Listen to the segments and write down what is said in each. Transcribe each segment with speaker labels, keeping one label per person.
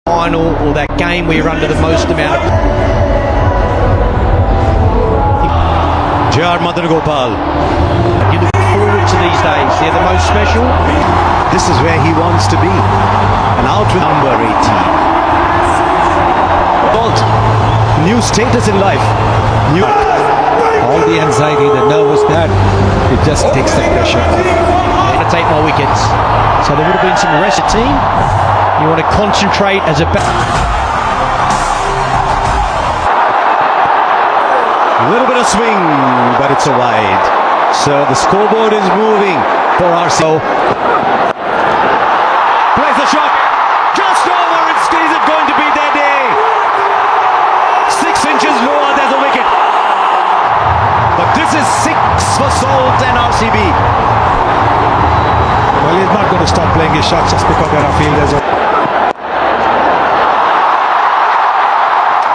Speaker 1: final or that game where you're under the most amount of...
Speaker 2: J.R. Madan Gopal.
Speaker 1: You look forward to these days. They're the most special.
Speaker 2: This is where he wants to be. And out with number 18. Bolt. New status in life. New...
Speaker 3: All the anxiety, the nervousness, it just takes the pressure off.
Speaker 1: Going to take more wickets. So there would have been some rest of the team. You want to concentrate as a...
Speaker 2: A little bit of swing, but it's a wide. So the scoreboard is moving for RCO. Plays the shot. Just over. Is it going to be their day? 6 inches lower, there's a wicket. But this is 6 for Salt and RCB.
Speaker 3: Well, he's not going to stop playing his shots just because there are fielders.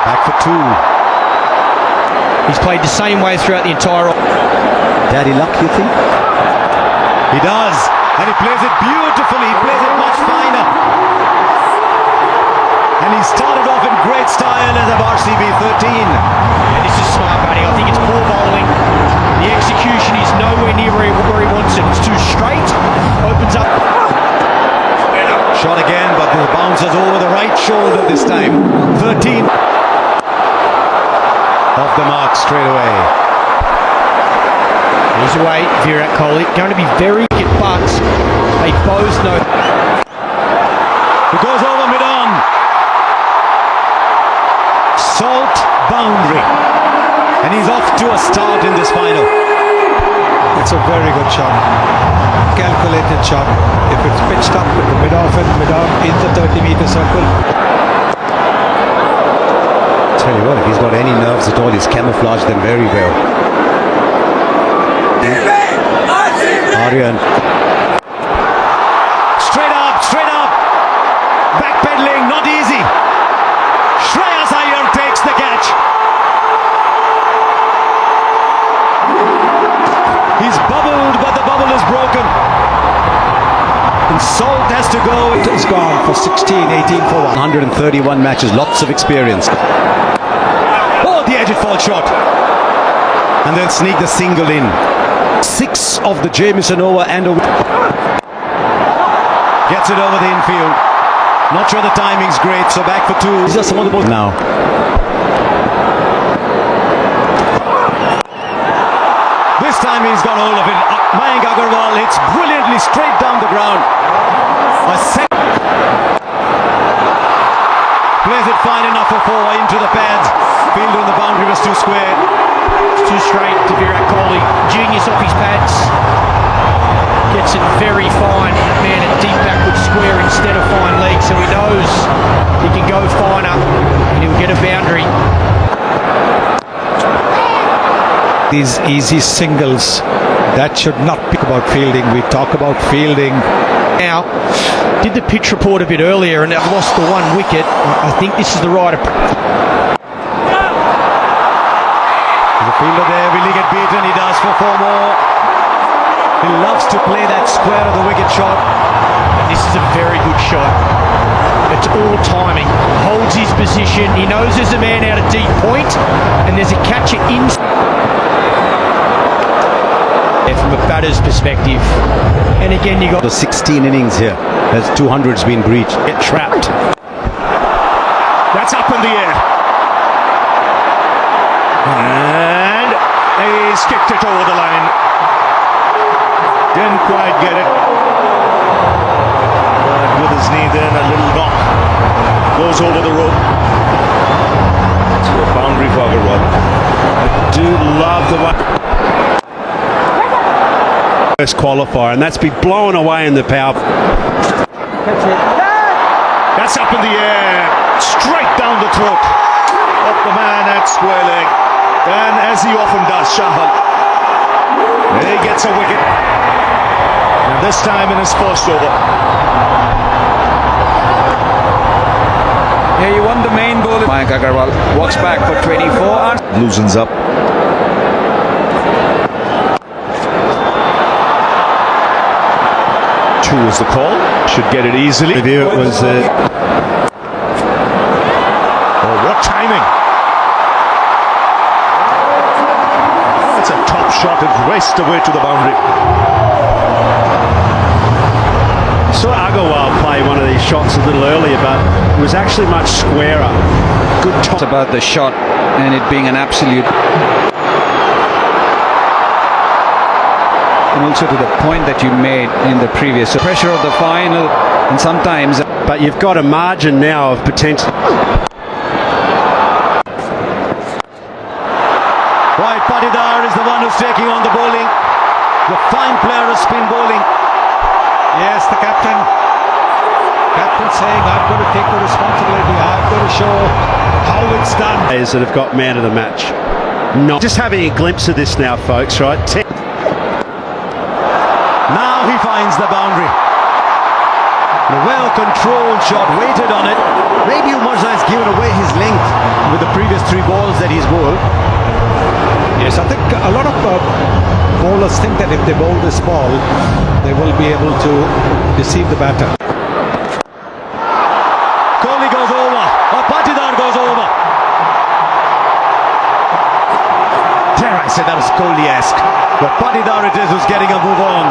Speaker 2: Back for 2.
Speaker 1: He's played the same way throughout the entire...
Speaker 2: Daddy luck, you think? He does. And he plays it beautifully. He plays it much finer. And he started off in great style as a RCB 13.
Speaker 1: Yeah, this is smart batting. I think it's poor bowling. The execution is nowhere near where he wants it. It's too straight. Opens up.
Speaker 2: Shot again, but the bounces over the right shoulder this time. 13. Off the mark straight away.
Speaker 1: He's away, Virat Kohli. Going to be very good, but they both know.
Speaker 2: It goes over mid-on. Salt boundary. And he's off to a start in this final.
Speaker 3: It's a very good shot. Calculated shot. If it's pitched up with the mid-off and mid-on in the 30-meter circle.
Speaker 2: Tell you what, if he's got any nerves at all, he's camouflaged them very well. Aryan. Straight up, straight up. Backpedaling, not easy. Shreyas Iyer takes the catch. He's bubbled, but the bubble is broken. And Salt has to go.
Speaker 3: It's gone for 16, 18 for 1.
Speaker 2: 131 matches, lots of experience. Oh, the edge fall shot. And then sneak the single in. 6 of the Jamieson over and over. Gets it over the infield. Not sure the timing's great, so back for 2. He's just one of the balls now. This time he's got hold of it. Mayank Agarwal hits brilliantly straight down the ground. A second. Plays it fine enough for 4 into the pads. Fielder in the boundary was too square.
Speaker 1: It's too straight to Virat Kohli. Genius off his pads. Gets it very fine. Man, at deep backward square instead of fine leg, so he knows he can go finer and he'll get a boundary.
Speaker 3: These easy singles, that should not be about fielding. We talk about fielding.
Speaker 1: Now, did the pitch report a bit earlier and they've lost the 1 wicket. I think this is the right approach.
Speaker 2: The fielder there, will he get beaten? He does for 4 more. He loves to play that square of the wicket shot.
Speaker 1: This is a very good shot. It's all timing. Holds his position. He knows there's a man out of deep point and there's a catcher in. From a batter's perspective. And again, you got
Speaker 2: the 16 innings here. As 200's been breached. Get trapped. That's up in the air. And he's kicked it over the line. Didn't quite get it. But with his knee then, a little knock. Goes over the rope. To a boundary for Agarwal. I do love the one. First qualifier, and that's been blown away in the power. That's up in the air. Straight down the throat of the man at square leg. And as he often does, Shahal. He gets a wicket. And this time in his first over.
Speaker 3: Yeah, you won the main ball. Mayank Agarwal walks back for 24.
Speaker 2: Loosens up. Two was the call. Should get it easily. It was timing. It's a top shot. It raced away to the boundary.
Speaker 4: Saw Agarwal play one of these shots a little earlier, but it was actually much squarer. Good top.
Speaker 5: It's about the shot and it being an absolute. And also to the point that you made in the previous pressure of the final, and sometimes.
Speaker 4: But you've got a margin now of potential.
Speaker 2: Right, Patidar is the one who's taking on the bowling. The fine player of spin bowling.
Speaker 3: Yes, the captain. Captain saying, I've got to take the responsibility. I've got to show how it's done.
Speaker 4: Players that have got man of the match. Not just having a glimpse of this now, folks, right?
Speaker 2: Now he finds the boundary. A well-controlled shot, waited on it. Maybe Umarza has given away his length with the previous 3 balls that he's bowled.
Speaker 3: Yes, I think a lot of bowlers think that if they bowl this ball, they will be able to deceive the batter.
Speaker 2: Kohli goes over, or Patidar goes over. Dare I say that was Kohli-esque, but Patidar it is who's getting a move on.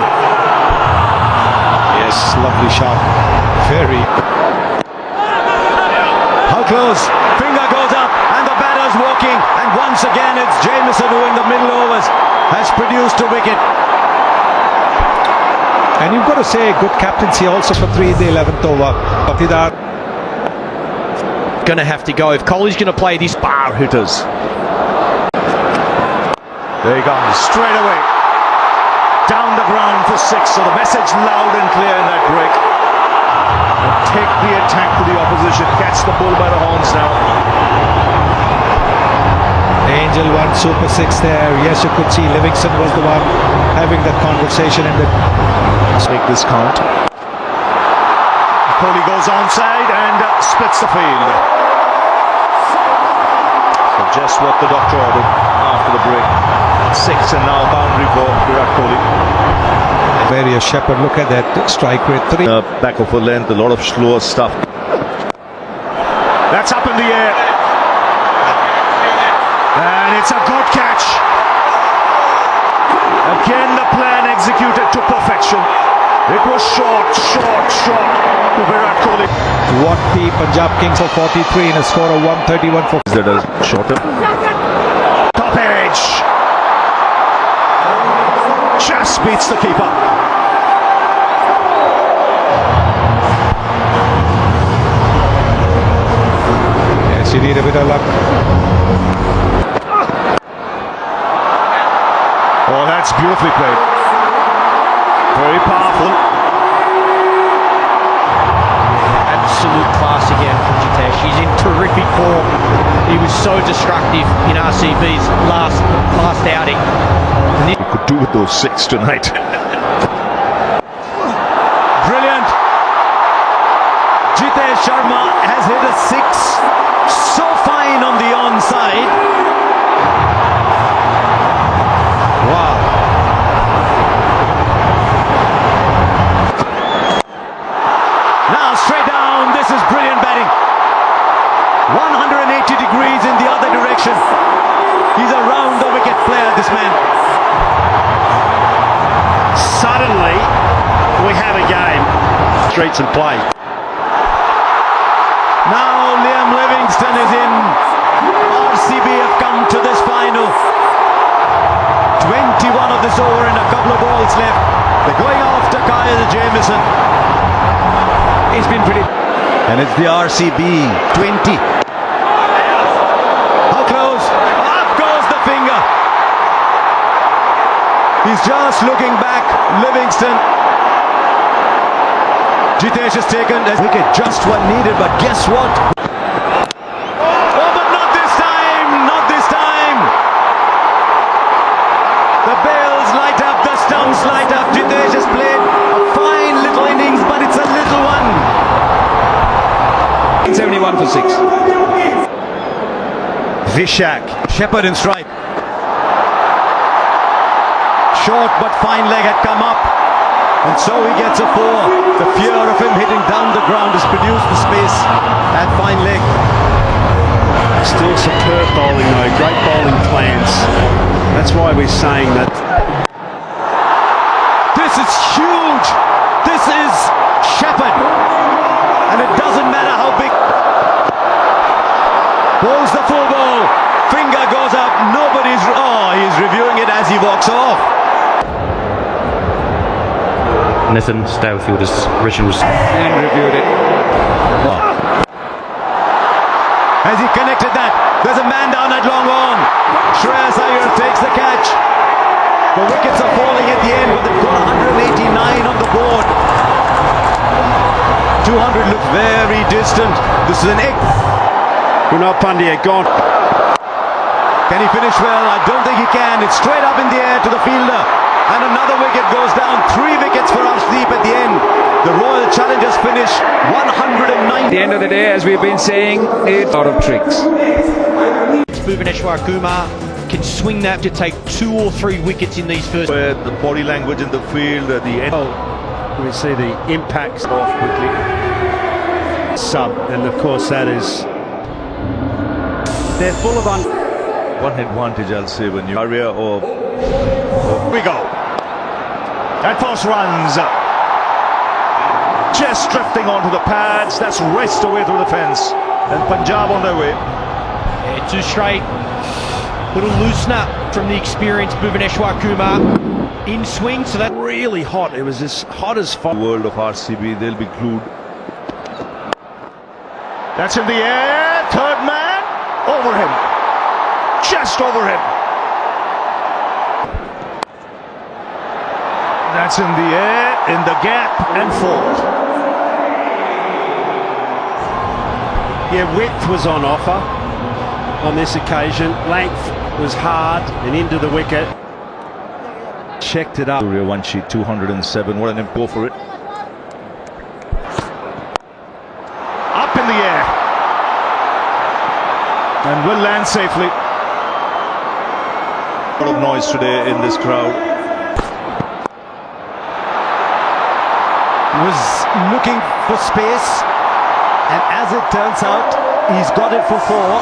Speaker 3: Yes, lovely shot. Very.
Speaker 2: How close? Finger goes up, and the batter's walking, and once again it's Jamieson who in the middle overs has produced a wicket.
Speaker 3: And you've got to say good captaincy also for 3 in the 11th over. Patidar.
Speaker 1: Going to have to go. If Kohli's going to play this
Speaker 2: Bar hitters. There he comes, straight away. Down the ground for 6, so the message loud and clear in that break. And take the attack to the opposition, catch the bull by the horns now.
Speaker 3: Angel won Super 6 there. Yes, you could see Livingston was the one having that conversation in the.
Speaker 2: Let's make this count. Kohli goes onside and splits the field. So just what the doctor ordered after the break. 6 and now boundary for Virat Kohli.
Speaker 3: Various Shepherd, look at that strike rate. 3.
Speaker 2: Back of a length, a lot of slower stuff. That's up in the air. And it's a good catch. Again the plan executed to perfection. It was short to Virat Kohli.
Speaker 3: What the Punjab Kings for 43 in a score of 131 for.
Speaker 2: That is shorter. Top edge. Just beats the keeper.
Speaker 3: Yes, you need a bit of luck.
Speaker 2: Oh, that's beautifully played. Very powerful.
Speaker 1: absolute class again from Jitesh. He's in terrific form. He was so destructive in RCB's last outing.
Speaker 2: He could do with those 6 tonight. Brilliant. Jitesh Sharma has hit a 6. So fine on the onside. Wow. Now straight down. This is brilliant batting. 180 degrees in the other direction. He's a round the wicket player, this man.
Speaker 4: Suddenly, we have a game. Streets and play.
Speaker 2: Now Liam Livingston is in. RCB have come to this final. 21 of this over and a couple of balls left. They're going after Kyle Jamieson. He's been pretty. And it's the RCB 20. How close? Up goes the finger. He's just looking back. Livingston. Jitesh has taken a wicket, just what needed, but guess what? Oh, but not this time! Not this time! The bails light up, the stumps light up. Jitesh has played a fine little innings, but it's a little one.
Speaker 5: 71 for 6.
Speaker 2: Vishak, Shepherd in strike. Short but fine leg had come up. And so he gets a 4. The fear of him hitting down the ground has produced the space at fine leg.
Speaker 4: That's why we're saying that.
Speaker 2: This is huge. This is Shepherd. And it doesn't matter how big. Pulls the full ball. Finger goes up. Nobody's. Oh, he's reviewing it as he walks off.
Speaker 6: Nathan Stourfield's original.
Speaker 5: And reviewed it.
Speaker 2: Has he connected that? There's a man down at long on. Shreyas Iyer takes the catch. The wickets are falling at the end, but they've got 189 on the board. 200 looks very distant. This is an egg.
Speaker 4: Kunal Pandya gone.
Speaker 2: Can he finish well? I don't think he can. It's straight up in the air to the fielder. And another wicket goes down. 3 wickets for Arshdeep at the end. The Royal Challengers finish 109.
Speaker 5: At the end of the day, as we've been saying, it's out of tricks.
Speaker 1: Bhuvaneshwar Kumar can swing that to take 2 or 3 wickets in these first.
Speaker 2: Where the body language in the field, the end.
Speaker 4: We see the impacts off quickly. Sub, and of course that is. They're full of
Speaker 2: One advantage, I'll say, when you area of. We go. And Foss runs. Just drifting onto the pads. That's raced away through the fence. And Punjab on their way.
Speaker 1: Yeah, 2 straight. Little loosener from the experienced Bhuvaneshwar Kumar in swing, so that
Speaker 4: really hot. It was as hot as fire.
Speaker 2: The world of RCB, they'll be glued. That's in the air. Third man. Over him. Just over him. That's in the air, in the gap, and forward.
Speaker 4: Yeah, width was on offer on this occasion. Length was hard and into the wicket. Checked it up.
Speaker 2: Suryavanshi 207. What an go for it. Up in the air. And will land safely. A lot of noise today in this crowd.
Speaker 7: Was looking for space, and as it turns out, he's got it for 4,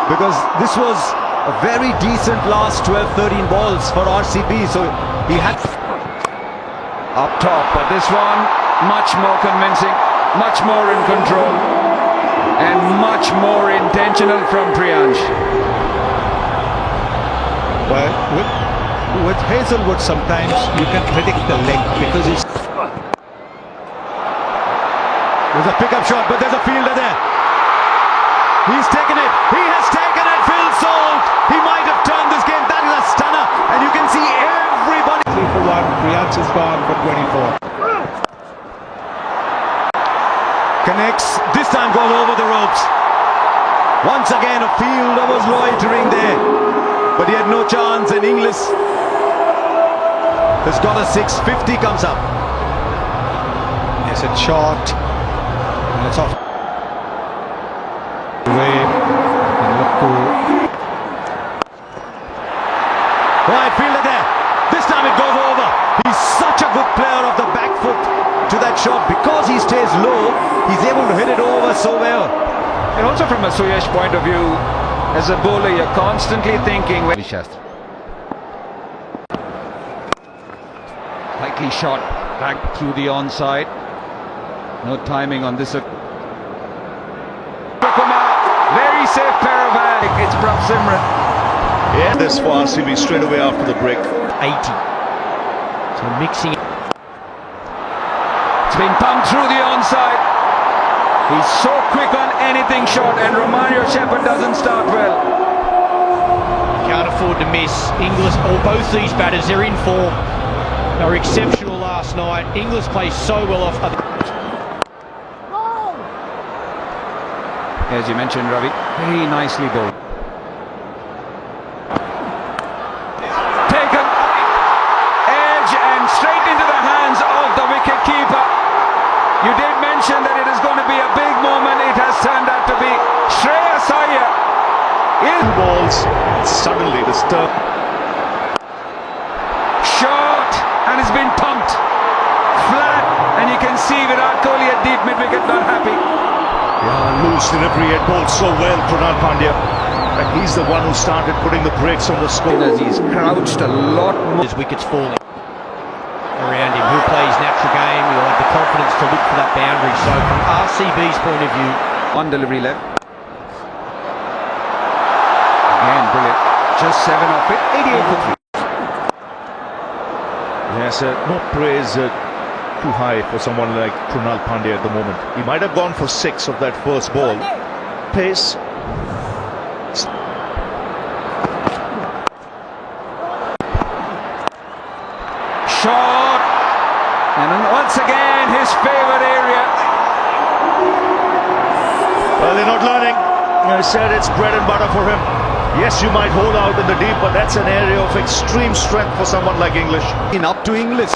Speaker 7: because this was a very decent last 12-13 balls for RCB, so he had
Speaker 5: Up top, but this one much more convincing, much more in control, and much more intentional from Priyansh.
Speaker 3: Well, with Hazelwood, sometimes you can predict the length because he's.
Speaker 2: There's a pickup shot, but there's a fielder there. He's taken it. He has taken it. Phil Salt. He might have turned this game. That is a stunner. And you can see everybody.
Speaker 3: 3 for 1. Priyansh is gone for 24.
Speaker 2: Connects. This time goes over the ropes. Once again, a fielder was loitering there. But he had no chance. And Inglis has got a 650 comes up.
Speaker 3: Yes, it's short. And it's off. Away. And look to.
Speaker 2: Right fielder there. This time it goes over. He's such a good player of the back foot to that shot. Because he stays low, he's able to hit it over so well.
Speaker 5: And also from a Suyash point of view, as a bowler, you're constantly thinking. Lightly shot back through the onside. No timing on this. Kumar, very safe pair of hands. It's Prabh Simran.
Speaker 2: Yeah, this for RCB straight away after the break.
Speaker 1: 80. So mixing.
Speaker 5: It's been pumped through the onside. He's so quick on anything short, and Romario Shepherd doesn't start well.
Speaker 1: Can't afford to miss. Inglis, or both these batters, they're in form. They were exceptional last night. Inglis plays so well off.
Speaker 5: As you mentioned, Ravi, very nicely bowled. Taken, edge and straight into the hands of the wicket keeper. You did mention that it is going to be a big moment. It has turned out to be Shreyas Iyer.
Speaker 2: Two balls, suddenly disturbed.
Speaker 5: Short, and it's been pumped flat, and you can see Virat Kohli at deep mid-wicket not happy.
Speaker 2: Yeah, loose delivery, it bowled so well, Kunal Pandya. and he's the one who started putting the brakes on the score.
Speaker 5: As he's crouched a lot more.
Speaker 1: His wickets falling around him. He'll play his natural game. He'll have the confidence to look for that boundary. So from RCB's point of view,
Speaker 5: On delivery left. Again, brilliant. Just 7 off it. 88 for 3.
Speaker 2: Yes, no praise too high for someone like Krunal Pandya at the moment. He might have gone for 6 of that first ball. Pace.
Speaker 5: Shot. And once again, his favourite area.
Speaker 2: Well, they're not learning. I said it's bread and butter for him. Yes, you might hold out in the deep, but that's an area of extreme strength for someone like English.
Speaker 7: In up to Inglis.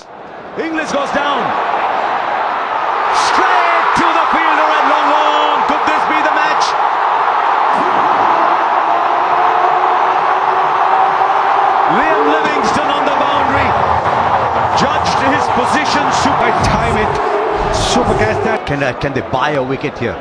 Speaker 7: Inglis goes down. Straight to the fielder at long on. Could this be the match? Liam Livingston on the boundary. Judged his position. Super time it. Super catch that. Can they buy a wicket here?